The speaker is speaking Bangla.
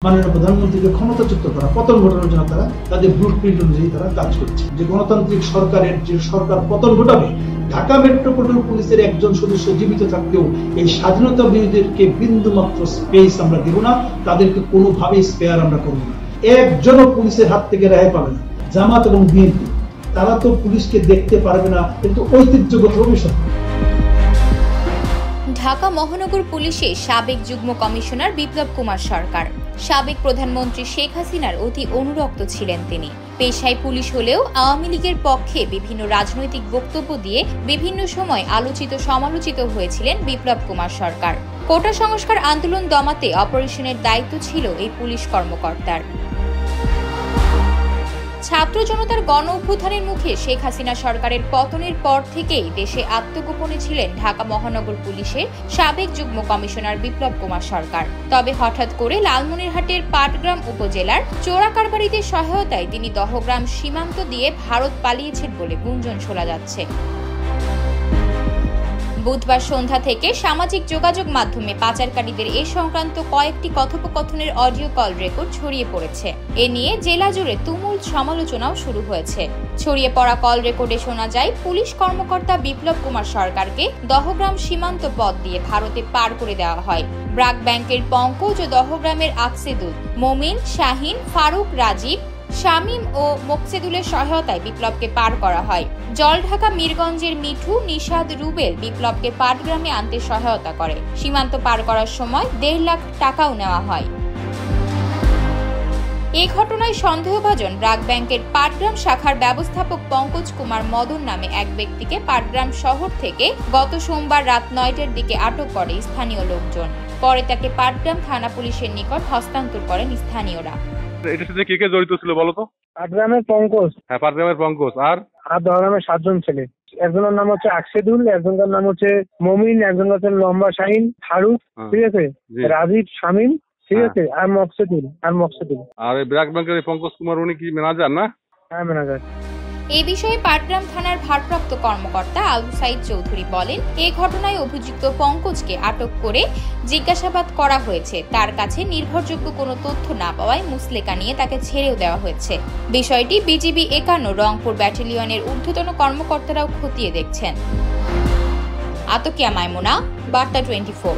মাননীয় প্রধানমন্ত্রীকে ক্ষমতাচ্যুত করা, পতন ঘটানোর জন্য তারা তাদের ব্লুপ্রিন্ট অনুযায়ী তারা কাজ করছে। যে গণতান্ত্রিক সরকারের যে সরকার পতন ঘটাবে, ঢাকা মেট্রোপলিটন পুলিশের একজন সদস্য জীবিত থাকলেও এই স্বাধীনতা বিরোধীদেরকে বিন্দু মাত্র স্পেস আমরা দেব না, তাদেরকে কোনোভাবেই স্পেয়ার আমরা করব না। একজনও পুলিশের হাত থেকে রেহাই পাবে না। জামাত এবং বিএনপি তারা তো পুলিশকে দেখতে পারবে না, কিন্তু ঐতিহ্যগত ভবিষ্যৎ। ঢাকা মহানগর পুলিশের সাবেক যুগ্ম কমিশনার বিপ্লব কুমার সরকার সাবেক প্রধানমন্ত্রী শেখ হাসিনার অতি অনুরক্ত ছিলেন। তিনি পেশায় পুলিশ হলেও আওয়ামী লীগের পক্ষে বিভিন্ন রাজনৈতিক বক্তব্য দিয়ে বিভিন্ন সময় আলোচিত সমালোচিত হয়েছিলেন বিপ্লব কুমার সরকার। কোটা সংস্কার আন্দোলন দমাতে অপারেশনের দায়িত্ব ছিল এই পুলিশ কর্মকর্তার। ছাত্র জনতার গণ অভ্যুত্থানের মুখে শেখ হাসিনা সরকারের পতনের পর থেকেই দেশে আত্মগোপনে ছিলেন ঢাকা মহানগর পুলিশের সাবেক যুগ্ম কমিশনার বিপ্লব কুমার সরকার। তবে হঠাৎ করে লালমনিরহাটের পাটগ্রাম উপজেলার চোরা কারবারিদের সহায়তায় তিনি দহগ্রাম সীমান্ত দিয়ে ভারত পালিয়েছেন বলে গুঞ্জন শোনা যাচ্ছে। বুধবার সন্ধ্যা থেকে সামাজিক যোগাযোগ মাধ্যমে পাচারকারীদের এ সংক্রান্ত কয়েকটি কথোপকথনের অডিও কল রেকর্ড ছড়িয়ে পড়েছে। এ নিয়ে জেলা জুড়ে তুমুল সমালোচনাও শুরু হয়েছে। ছড়িয়ে পড়া কল রেকর্ডে শোনা যায়, পুলিশ কর্মকর্তা বিপ্লব কুমার সরকারকে দহগ্রাম সীমান্ত পথ দিয়ে ভারতে পার করে দেওয়া হয়। ব্রাক ব্যাংকের পঙ্কজ ও দহগ্রামের আকসেদুল, মমিন, শাহিন, ফারুক, রাজীব, শামীম ও মোকসেদুলের সহায়তায় বিপ্লবকে পার করা হয়। জলঢাকা মিরগঞ্জের মিঠু, নিশাদ, রুবেল বিপ্লবকে পাটগ্রামে আনতে সহায়তা করে। সীমান্ত পার করার সময় 1.5 লাখ টাকাও নেওয়া হয়। এই ঘটনায় সন্দেহভাজন ব্রাক ব্যাংকের পাটগ্রাম শাখার ব্যবস্থাপক পঙ্কজ কুমার মদন নামে এক ব্যক্তিকে পাটগ্রাম শহর থেকে গত সোমবার রাত 9টার দিকে আটক করে স্থানীয় লোকজন। পরে তাকে পাটগ্রাম থানা পুলিশের নিকট হস্তান্তর করেন স্থানীয়রা। এটার সাথে কে কে জড়িত ছিল বলো তো? পাটগ্রামের পঙ্কজ। হ্যাঁ, পাটগ্রামের পঙ্কজ। আর দহগ্রামের 7 জন ছেলে। একজনের নাম হচ্ছে আকসেদুল, একজনের নাম হচ্ছে মমিন, একজনের হচ্ছে লম্বা শাহিন, ফারুক, ঠিক আছে, রাজীব, শামীম, ঠিক আছে, আর মকসেদুল। আর এই ব্র্যাক ব্যাংকের পঙ্কজ কুমার উনি কি ম্যানেজার না? হ্যাঁ, ম্যানেজার। এই বিষয়ে পাটগ্রাম থানার ভারপ্রাপ্ত কর্মকর্তা আবু সাইদ চৌধুরী বলেন, এই ঘটনায় অভিযুক্ত পঙ্কজকে আটক করে জিজ্ঞাসাবাদ করা হয়েছে। তার কাছে নির্ভরযোগ্য কোনো তথ্য না পাওয়ায় মুসলেকা নিয়ে তাকে ছেড়েও দেওয়া হয়েছে। বিষয়টি বিজিবি 51 রংপুর ব্যাটালিয়নের ঊর্ধ্বতন কর্মকর্তারাও খতিয়ে দেখছেন। আতকিয়া মাইমুনা, বার্তা 24।